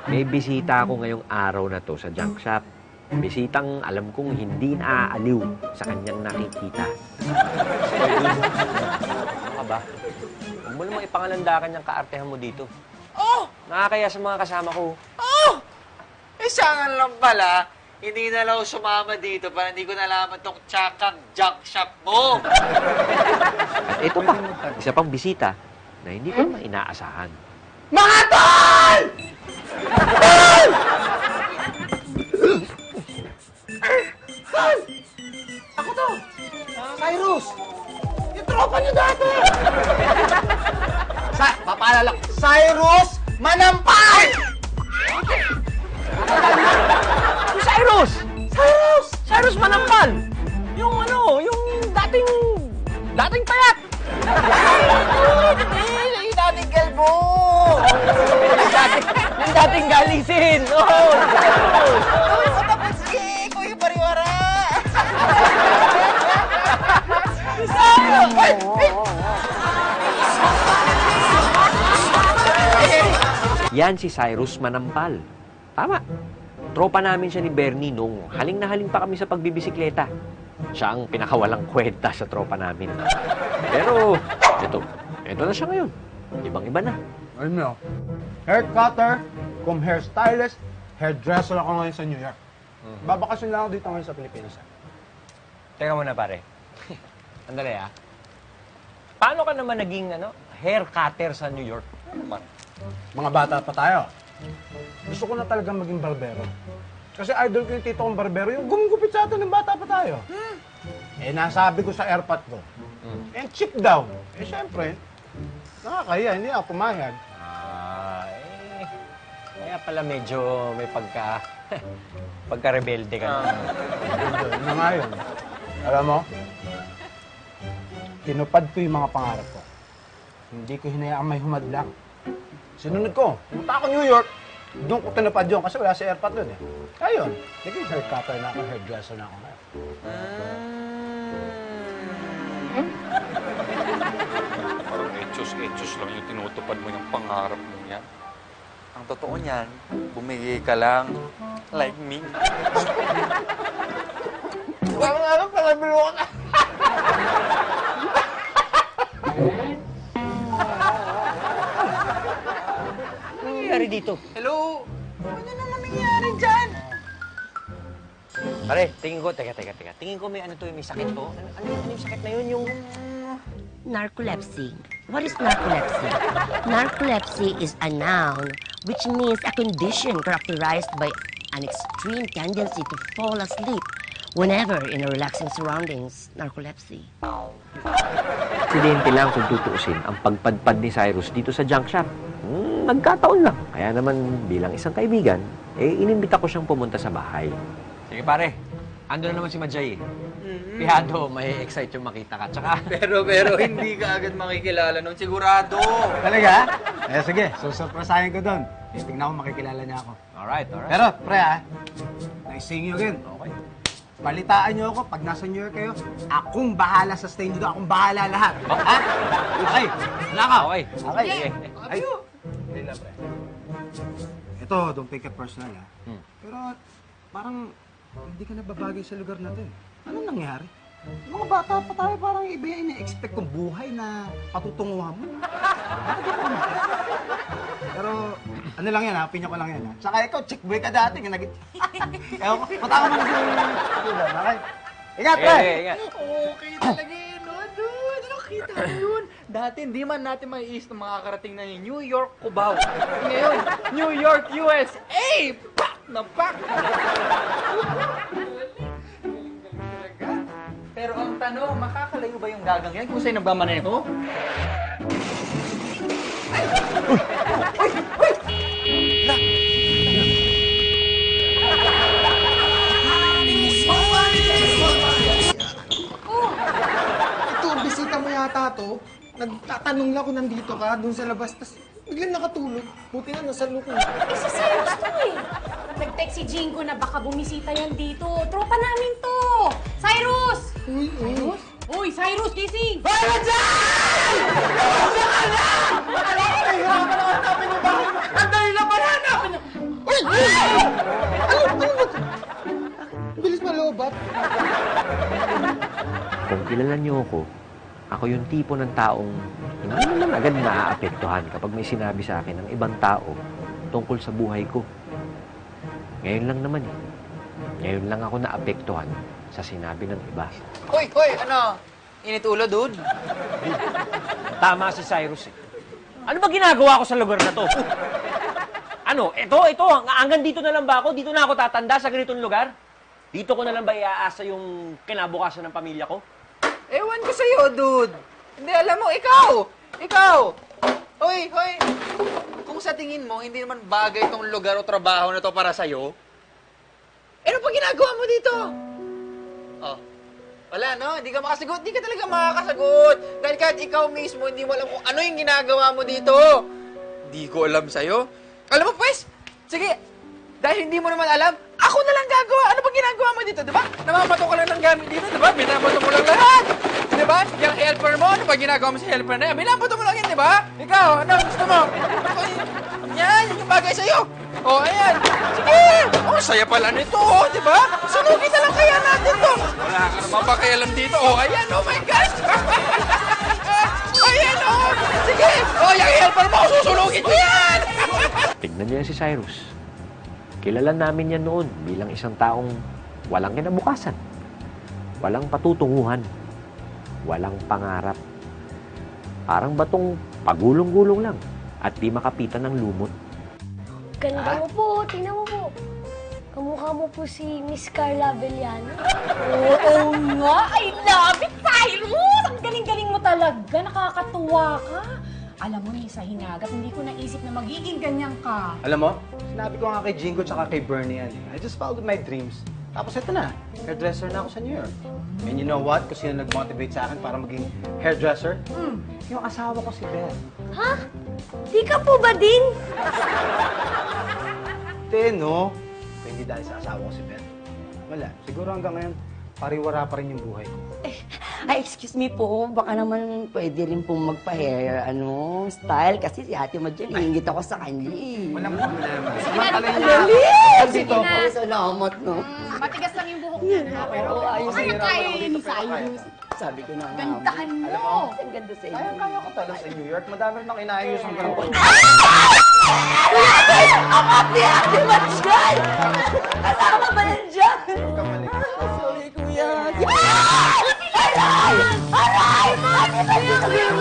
May bisita ako ngayong araw na to sa junk shop. Bisitang alam kong hindi naaaliw sa kanyang nakikita. Hoy, dude. Ano ka ba? Huwag mo namang ipangalandakan yung kaartehan mo dito. Oh! Nakakaya sa mga kasama ko. Oh! Isangan lang pala, hindi na lang sumama dito para hindi ko nalaman tong tsakang junk shop mo. At ito pa, isa pang bisita na hindi ko naman inaasahan. Mga tol! Tol! Tol! Ako to! Cyrus! Yung tropa niyo dati! Papaalala ko, Cyrus Manampal! Si Cyrus! Cyrus! Cyrus Manampal! Yung yung dating payat! Yung dating gelbo! Yung dating galisin! Oh! Uy, sa Papatski! Kuya Pariwara! Cyrus! Yan si Cyrus Manampal. Tama. Tropa namin siya ni Bernie nung haling na haling pa kami sa pagbibisikleta. Siya ang pinakawalang kwenta sa tropa namin. Pero, ito na siya ngayon. Ibang-iba na. Ayun mo, hair cutter, hairstylist, hairdresser ako ngayon sa New York. Babakasyon lang ako dito ngayon sa Pilipinas. Teka muna, pare. Andali, Paano ka naman naging, hair cutter sa New York? Mga bata pa tayo. Gusto ko na talagang maging barbero. Kasi idol ko yung tito kong barbero, yung gumugupit sa atin ng bata pa tayo. Nasabi ko sa airpot ko, cheap daw. Siyempre, nakakaya, hindi ako pumayag. Kaya pala medyo may pagka-rebelde ka na. Yun na nga yun. Alam mo, tinupad ko yung mga pangarap ko. Hindi ko hinayaan may humadlang. Sinunod ko. Pumunta ako New York. Doon ko tinupad yun kasi wala si airpot doon Ayun, naging hair cutter na ako, hairdresser na ako ngayon. Parang etos lang yung tinutupad mo yung pangarap mo yan. Ang totoo niyan, bumigay ka lang like me. Ano pala bilo ka na? Ano nangyayari dito? Hello? Ano naman nangyari dyan? Pare, tingin ko, teka. Tingin ko may may sakit to. Ano yung sakit na yun? Yung... Narcolepsy. What is narcolepsy? Narcolepsy is a noun which means a condition characterized by an extreme tendency to fall asleep whenever in a relaxing surroundings. Narcolepsy. Aksidente lang kung tutuusin ang pagpadpad ni Cyrus dito sa junk shop. Nagkataon lang. Kaya naman bilang isang kaibigan, inimbita ko siyang pumunta sa bahay. Sige pare, ando na naman si Majay Pihado, may excite yung makita ka. Tsaka... Pero hindi ka agad makikilala nun, sigurado. Talaga? Sige, susurpresahin ko doon. Tingnan ko makikilala niya ako. Alright. Pero, pre nice seeing you again. Okay. Balitaan niyo ako pag nasa New York kayo. Akong bahala sa stay niyo doon. Akong bahala lahat. Ha? Okay. Wala ka. Okay. Sige. Ay. Lila, pre. Ito, don't take it personal, Pero, parang hindi ka nababagay sa lugar natin. Anong nangyari? Mga bata pa tayo, parang iba yung ina-expect kong buhay na patutunguhan mo. Bakit ka pa? Pero, ano lang yan, opinion ko lang yan. Tsaka ikaw, chick boy ka dati. Ewan ko, patama mo na sa... Okay? Ingat, pre! Ingat. Okay talaga yun, no, dude? Ano kita mo yun? Dati hindi man natin maiis na makakarating na yung New York, Cubao. Ngayon, New York, USA! Pak na pak! Pero ang tanong, makakalayo ba yung gagang yan kung sa'yo nagmamaneho? Ay! Ito, bisita mo yata to. Nagtatanong lang kung nandito ka, dun sa labas, tas biglang nakatulog. Buti na nasa loob. Si Cyrus to Nag-text si Jingo na baka bumisita yan dito. Tropa namin to! Cyrus! Cyrus? Uy, Cyrus, gising! Hoy, Rajay! Nandiyan ka na! Ay, hanapin niyo ba? Ang dali na pala hanapin niyo! Bilis malobat. Kung kilala niyo ako yung tipo ng taong hindi naman agad naaapektuhan kapag may sinabi sa akin ng ibang tao tungkol sa buhay ko. Ngayon lang naman eh. Ngayon lang ako naapektuhan sa sinabi ng iba. Hoy, ano? Init ulo, dude? Tama si Cyrus eh. Ano ba ginagawa ko sa lugar na to? Ano? Ito, hanggang dito na lang ba ako? Dito na ako tatanda sa ganitong lugar? Dito ko na lang ba iaasa yung kinabukasan ng pamilya ko? Ewan ko sa'yo, dude. Hindi, alam mo, ikaw. Hoy. Kung sa tingin mo, hindi naman bagay tong lugar o trabaho na to para sa'yo, ano pa ginagawa mo dito? Oh, wala, no? Hindi ka makasagot. Hindi ka talaga makakasagot. Dahil kahit ikaw mismo, hindi mo alam kung ano yung ginagawa mo dito. Hindi ko alam sa'yo. Alam mo, pues, sige, dahil hindi mo naman alam, ako na lang gagawa. Ano ba ginagawa mo dito, di ba? Namamato ka lang ng gamit dito, di ba? Binabato mo lang lahat. Di ba? Yung helper mo, ano ba ginagawa mo sa helper na yan? Binabato mo lang yan, di ba? Ikaw, ano gusto mo? Yan yung bagay sa'yo. Oh, ayan. Sige. Oh, saya pala nito, di ba? Sunugin na lang kaya natin to. Wala ka naman pakialam dito. Oh, ayan, oh my gosh. Ayan, oh. Sige. Oh, yung helper mo, susunugin ko yan. Tignan niyo yan si Cyrus. Kilala namin yan noon bilang isang taong walang kinabukasan, walang patutunguhan, walang pangarap. Parang batong pagulong-gulong lang at di makapitan ng lumot. Ganda mo po, tingnan mo po. Kamukha mo po si Miss Carla Villano. Oo nga, I love it, Cyrus! Ang galing-galing mo talaga, nakakatuwa ka. Alam mo, sa hinagat, hindi ko naisip na magiging ganyan ka. Alam mo, sinabi ko nga kay Jingo tsaka kay Bernie yan. I just followed my dreams. Tapos ito na, hairdresser na ako sa New York. And you know what? Kung sino nag-motivate sa akin para maging hairdresser? Yung asawa ko si Beth. Ha? Di ka po ba din? Hindi, no? Pero hindi dahil sa asawa ko si Beth. Wala. Siguro hanggang ngayon, pariwara pa rin yung buhay ko. Ay, excuse me po, baka naman pwede rin pong magpa-hair, style. Kasi si Ate Madyan, ingit ako sa kanya eh. Walang problema. Dali! Sige na. Salamat, no? Matigas lang yung buhok niya. Pero ayos Kaya na kaya yun ni Cyrus. Sabi ko na nga. Gandahan Alam mo. mo, Ang ganda sa inyo. kaya ko talaga sa New York. Madami rin akong inaayos ang ganun. Ni Ate Madyan! Kasama ba nandiyan? Kamali. Sorry, kuya. Aray! Aray! Ate Madyan!